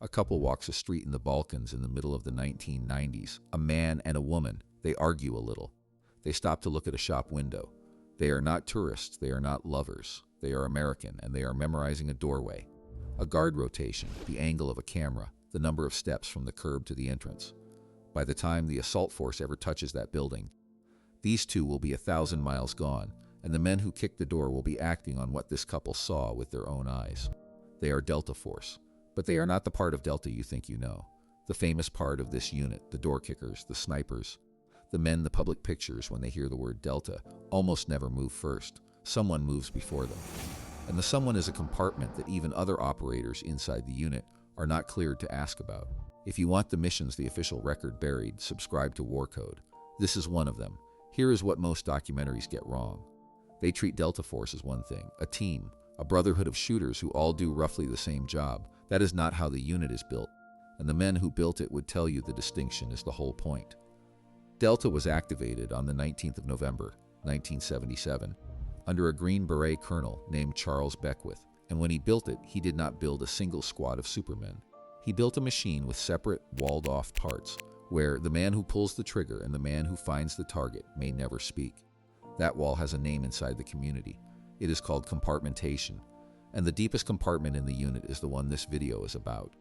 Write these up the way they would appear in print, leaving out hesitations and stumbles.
A couple walks a street in the Balkans in the middle of the 1990s. A man and a woman. They argue a little. They stop to look at a shop window. They are not tourists. They are not lovers. They are American, and they are memorizing a doorway. A guard rotation, the angle of a camera, the number of steps from the curb to the entrance. By the time the assault force ever touches that building, these two will be 1,000 miles gone, and the men who kicked the door will be acting on what this couple saw with their own eyes. They are Delta Force, but they are not the part of Delta you think you know. The famous part of this unit, the door kickers, the snipers, the men the public pictures when they hear the word Delta, almost never move first. Someone moves before them. And the someone is a compartment that even other operators inside the unit are not cleared to ask about. If you want the missions the official record buried, subscribe to War Code. This is one of them. Here is what most documentaries get wrong. They treat Delta Force as one thing, a team, a brotherhood of shooters who all do roughly the same job. That is not how the unit is built, and the men who built it would tell you the distinction is the whole point. Delta was activated on the 19th of November, 1977, under a Green Beret colonel named Charles Beckwith, and when he built it, he did not build a single squad of supermen. He built a machine with separate, walled-off parts, where the man who pulls the trigger and the man who finds the target may never speak. That wall has a name inside the community. It is called compartmentation, and the deepest compartment in the unit is the one this video is about.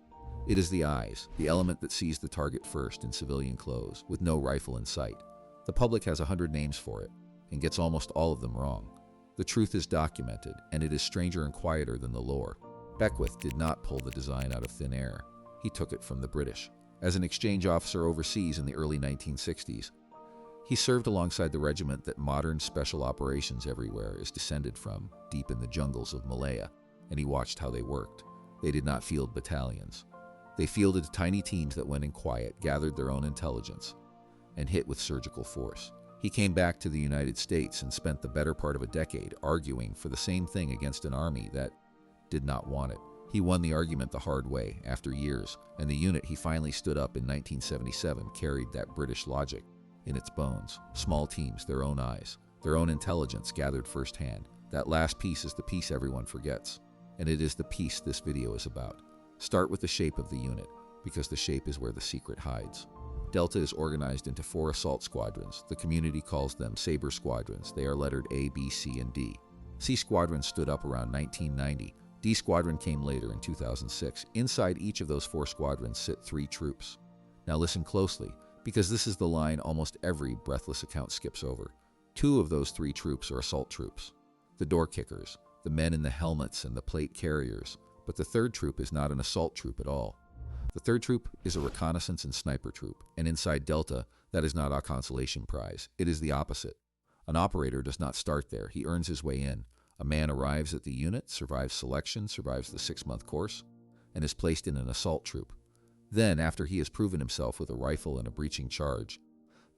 It is the eyes, the element that sees the target first in civilian clothes, with no rifle in sight. The public has 100 names for it, and gets almost all of them wrong. The truth is documented, and it is stranger and quieter than the lore. Beckwith did not pull the design out of thin air. He took it from the British. As an exchange officer overseas in the early 1960s, he served alongside the regiment that modern special operations everywhere is descended from, deep in the jungles of Malaya, and he watched how they worked. They did not field battalions. They fielded tiny teams that went in quiet, gathered their own intelligence, and hit with surgical force. He came back to the United States and spent the better part of a decade arguing for the same thing against an army that did not want it. He won the argument the hard way after years, and the unit he finally stood up in 1977 carried that British logic in its bones. Small teams, their own eyes, their own intelligence gathered firsthand. That last piece is the piece everyone forgets, and it is the piece this video is about. Start with the shape of the unit, because the shape is where the secret hides. Delta is organized into 4 assault squadrons. The community calls them Sabre Squadrons. They are lettered A, B, C, and D. C Squadron stood up around 1990. D Squadron came later in 2006. Inside each of those 4 squadrons sit 3 troops. Now listen closely, because this is the line almost every breathless account skips over. 2 of those 3 troops are assault troops. The door kickers, the men in the helmets and the plate carriers. But the 3rd troop is not an assault troop at all. The 3rd troop is a reconnaissance and sniper troop, and inside Delta, that is not a consolation prize. It is the opposite. An operator does not start there. He earns his way in. A man arrives at the unit, survives selection, survives the 6-month course, and is placed in an assault troop. Then, after he has proven himself with a rifle and a breaching charge,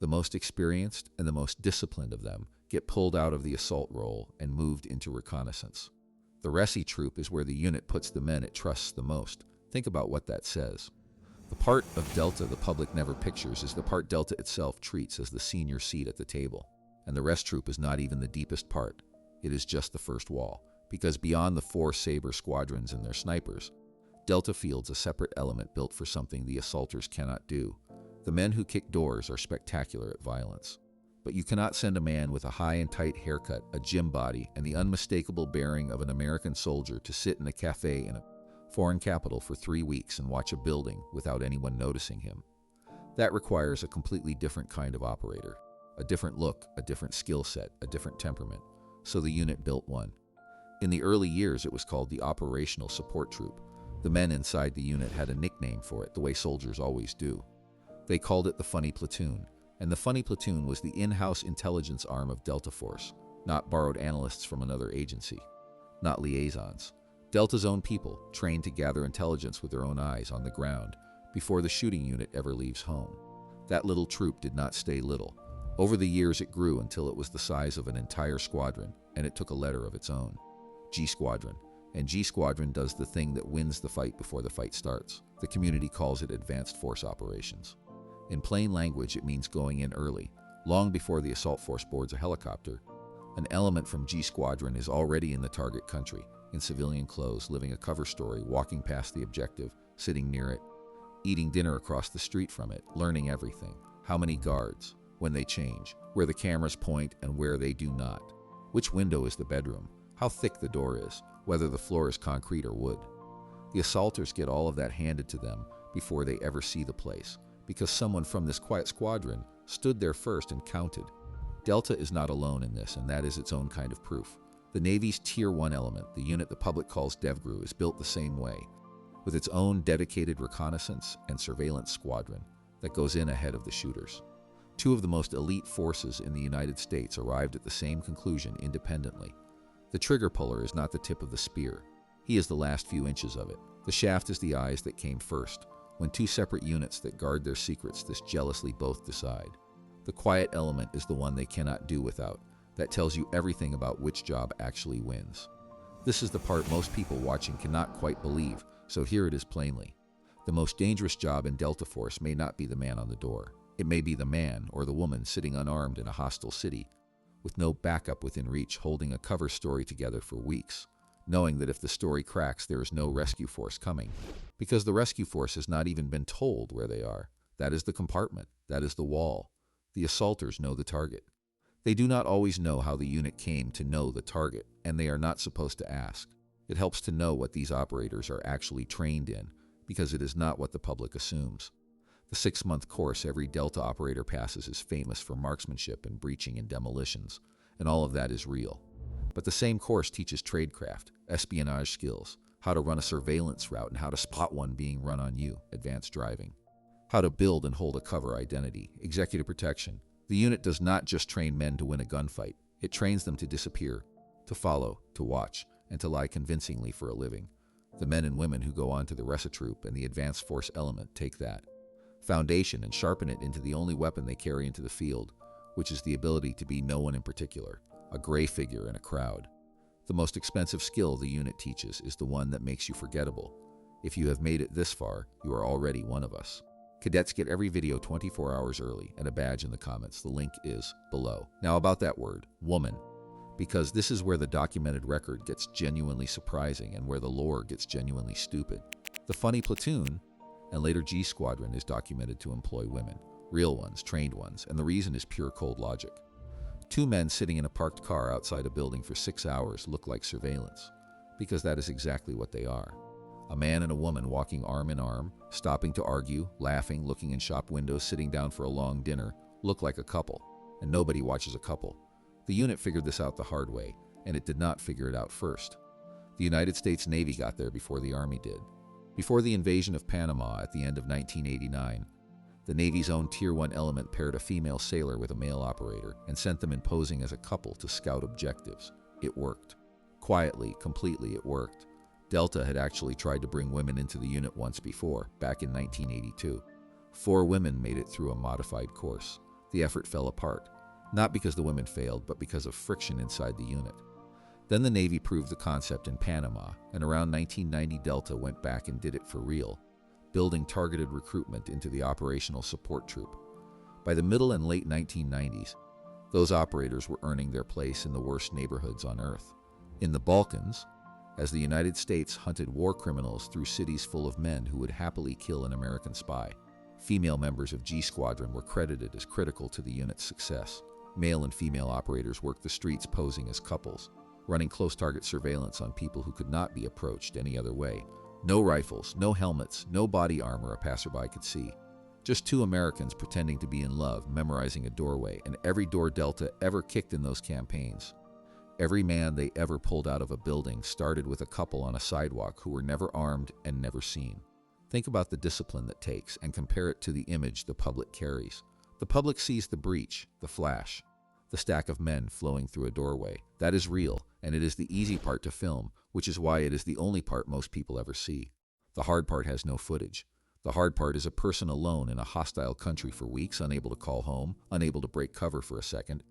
the most experienced and the most disciplined of them get pulled out of the assault role and moved into reconnaissance. The Resi troop is where the unit puts the men it trusts the most. Think about what that says. The part of Delta the public never pictures is the part Delta itself treats as the senior seat at the table. And the rest troop is not even the deepest part. It is just the first wall. Because beyond the 4 Sabre squadrons and their snipers, Delta fields a separate element built for something the assaulters cannot do. The men who kick doors are spectacular at violence. But you cannot send a man with a high and tight haircut, a gym body, and the unmistakable bearing of an American soldier to sit in a cafe in a foreign capital for 3 weeks and watch a building without anyone noticing him. That requires a completely different kind of operator. A different look, a different skill set, a different temperament. So the unit built one. In the early years, it was called the Operational Support Troop. The men inside the unit had a nickname for it, the way soldiers always do. They called it the Funny Platoon. And the Funny Platoon was the in-house intelligence arm of Delta Force, not borrowed analysts from another agency, not liaisons. Delta's own people, trained to gather intelligence with their own eyes on the ground before the shooting unit ever leaves home. That little troop did not stay little. Over the years it grew until it was the size of an entire squadron, and it took a letter of its own. G Squadron. And G Squadron does the thing that wins the fight before the fight starts. The community calls it Advanced Force Operations. In plain language, it means going in early, long before the assault force boards a helicopter. An element from G Squadron is already in the target country, in civilian clothes, living a cover story, walking past the objective, sitting near it, eating dinner across the street from it, learning everything. How many guards, when they change, where the cameras point and where they do not. Which window is the bedroom, how thick the door is, whether the floor is concrete or wood. The assaulters get all of that handed to them before they ever see the place, because someone from this quiet squadron stood there first and counted. Delta is not alone in this, and that is its own kind of proof. The Navy's Tier 1 element, the unit the public calls DevGru, is built the same way, with its own dedicated reconnaissance and surveillance squadron that goes in ahead of the shooters. Two of the most elite forces in the United States arrived at the same conclusion independently. The trigger puller is not the tip of the spear. He is the last few inches of it. The shaft is the eyes that came first, when two separate units that guard their secrets this jealously both decide. The quiet element is the one they cannot do without, that tells you everything about which job actually wins. This is the part most people watching cannot quite believe, so here it is plainly. The most dangerous job in Delta Force may not be the man on the door. It may be the man or the woman sitting unarmed in a hostile city, with no backup within reach, holding a cover story together for weeks, knowing that if the story cracks, there is no rescue force coming, because the rescue force has not even been told where they are. That is the compartment. That is the wall. The assaulters know the target. They do not always know how the unit came to know the target, and they are not supposed to ask. It helps to know what these operators are actually trained in, because it is not what the public assumes. The 6-month course every Delta operator passes is famous for marksmanship and breaching and demolitions, and all of that is real. But the same course teaches tradecraft, espionage skills, how to run a surveillance route and how to spot one being run on you, advanced driving, how to build and hold a cover identity, executive protection. The unit does not just train men to win a gunfight. It trains them to disappear, to follow, to watch, and to lie convincingly for a living. The men and women who go on to the Recitroop and the Advanced Force element take that foundation and sharpen it into the only weapon they carry into the field, which is the ability to be no one in particular, a gray figure in a crowd. The most expensive skill the unit teaches is the one that makes you forgettable. If you have made it this far, you are already one of us. Cadets get every video 24 hours early and a badge in the comments. The link is below. Now about that word, woman, because this is where the documented record gets genuinely surprising and where the lore gets genuinely stupid. The funny platoon, and later G Squadron, is documented to employ women, real ones, trained ones, and the reason is pure cold logic. Two men sitting in a parked car outside a building for 6 hours look like surveillance, because that is exactly what they are. A man and a woman walking arm in arm, stopping to argue, laughing, looking in shop windows, sitting down for a long dinner, look like a couple, and nobody watches a couple. The unit figured this out the hard way, and it did not figure it out first. The United States Navy got there before the Army did. Before the invasion of Panama at the end of 1989, the Navy's own Tier 1 element paired a female sailor with a male operator and sent them in posing as a couple to scout objectives. It worked. Quietly, completely, it worked. Delta had actually tried to bring women into the unit once before, back in 1982. 4 women made it through a modified course. The effort fell apart, not because the women failed, but because of friction inside the unit. Then the Navy proved the concept in Panama, and around 1990 Delta went back and did it for real, building targeted recruitment into the operational support troop. By the middle and late 1990s, those operators were earning their place in the worst neighborhoods on Earth. In the Balkans, as the United States hunted war criminals through cities full of men who would happily kill an American spy, female members of G Squadron were credited as critical to the unit's success. Male and female operators worked the streets posing as couples, running close target surveillance on people who could not be approached any other way. No rifles, no helmets, no body armor a passerby could see. Just 2 Americans pretending to be in love, memorizing a doorway, and every door Delta ever kicked in those campaigns. Every man they ever pulled out of a building started with a couple on a sidewalk who were never armed and never seen. Think about the discipline that takes and compare it to the image the public carries. The public sees the breach, the flash, the stack of men flowing through a doorway. That is real, and it is the easy part to film, which is why it is the only part most people ever see. The hard part has no footage. The hard part is a person alone in a hostile country for weeks, unable to call home, unable to break cover for a second,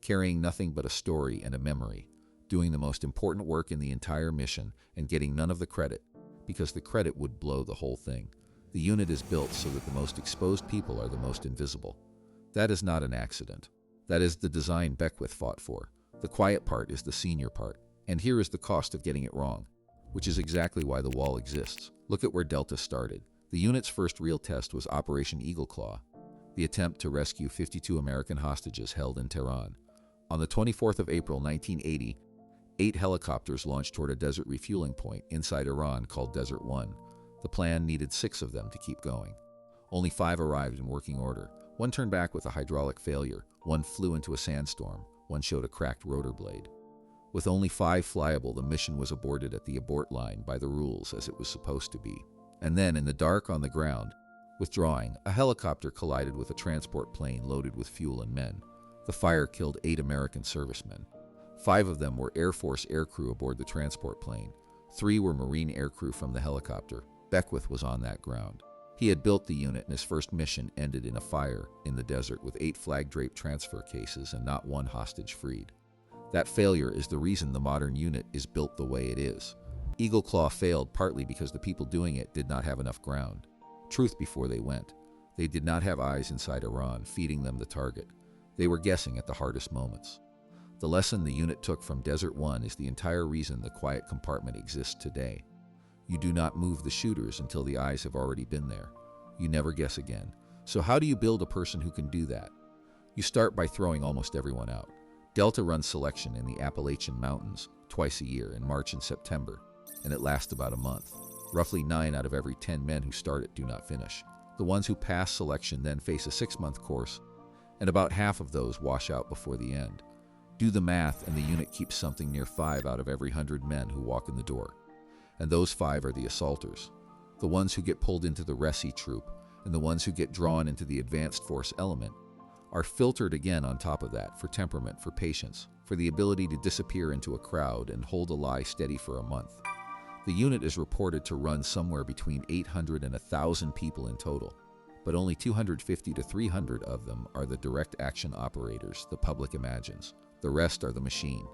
carrying nothing but a story and a memory, doing the most important work in the entire mission and getting none of the credit, because the credit would blow the whole thing. The unit is built so that the most exposed people are the most invisible. That is not an accident. That is the design Beckwith fought for. The quiet part is the senior part. And here is the cost of getting it wrong. which is exactly why the wall exists. Look at where Delta started. The unit's first real test was Operation Eagle Claw, the attempt to rescue 52 American hostages held in Tehran. On the 24th of April 1980, 8 helicopters launched toward a desert refueling point inside Iran called Desert 1. The plan needed 6 of them to keep going. Only 5 arrived in working order. 1 turned back with a hydraulic failure, 1 flew into a sandstorm, 1 showed a cracked rotor blade. With only 5 flyable, the mission was aborted at the abort line by the rules as it was supposed to be. And then, in the dark on the ground, withdrawing, a helicopter collided with a transport plane loaded with fuel and men. The fire killed 8 American servicemen. 5 of them were Air Force aircrew aboard the transport plane. 3 were Marine aircrew from the helicopter. Beckwith was on that ground. He had built the unit, and his first mission ended in a fire in the desert with 8 flag-draped transfer cases and not 1 hostage freed. That failure is the reason the modern unit is built the way it is. Eagle Claw failed partly because the people doing it did not have enough ground. Truth before they went. They did not have eyes inside Iran feeding them the target. They were guessing at the hardest moments. The lesson the unit took from Desert 1 is the entire reason the quiet compartment exists today. You do not move the shooters until the eyes have already been there. You never guess again. So how do you build a person who can do that? You start by throwing almost everyone out. Delta runs selection in the Appalachian Mountains twice a year in March and September, and it lasts about a month. Roughly 9 out of every 10 men who start it do not finish. The ones who pass selection then face a 6-month course, and about half of those wash out before the end. Do the math, and the unit keeps something near 5 out of every 100 men who walk in the door. And those 5 are the assaulters, the ones who get pulled into the Resi troop, and the ones who get drawn into the advanced force element, are filtered again on top of that for temperament, for patience, for the ability to disappear into a crowd and hold a lie steady for a month. The unit is reported to run somewhere between 800 and 1,000 people in total, but only 250 to 300 of them are the direct action operators the public imagines. The rest are the machine,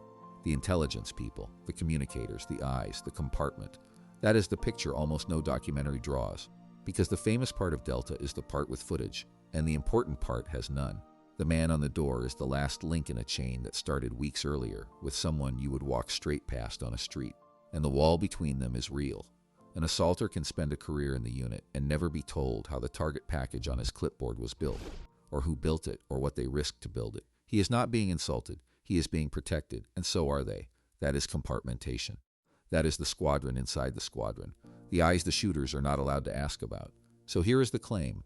the intelligence people, the communicators, the eyes, the compartment. That is the picture almost no documentary draws, because the famous part of Delta is the part with footage, and the important part has none. The man on the door is the last link in a chain that started weeks earlier with someone you would walk straight past on a street, and the wall between them is real. An assaulter can spend a career in the unit and never be told how the target package on his clipboard was built, or who built it, or what they risked to build it. He is not being insulted. He is being protected, and so are they. That is compartmentation. That is the squadron inside the squadron. The eyes the shooters are not allowed to ask about. So here is the claim,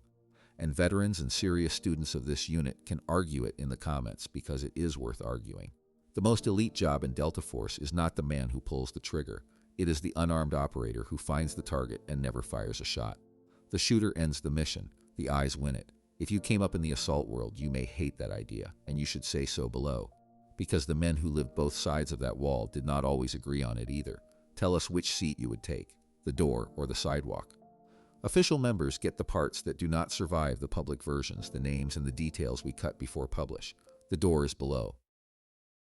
and veterans and serious students of this unit can argue it in the comments because it is worth arguing. The most elite job in Delta Force is not the man who pulls the trigger. It is the unarmed operator who finds the target and never fires a shot. The shooter ends the mission. The eyes win it. If you came up in the assault world, you may hate that idea, and you should say so below, because the men who lived both sides of that wall did not always agree on it either. Tell us which seat you would take, the door or the sidewalk. Official members get the parts that do not survive the public versions, the names and the details we cut before publish. The door is below.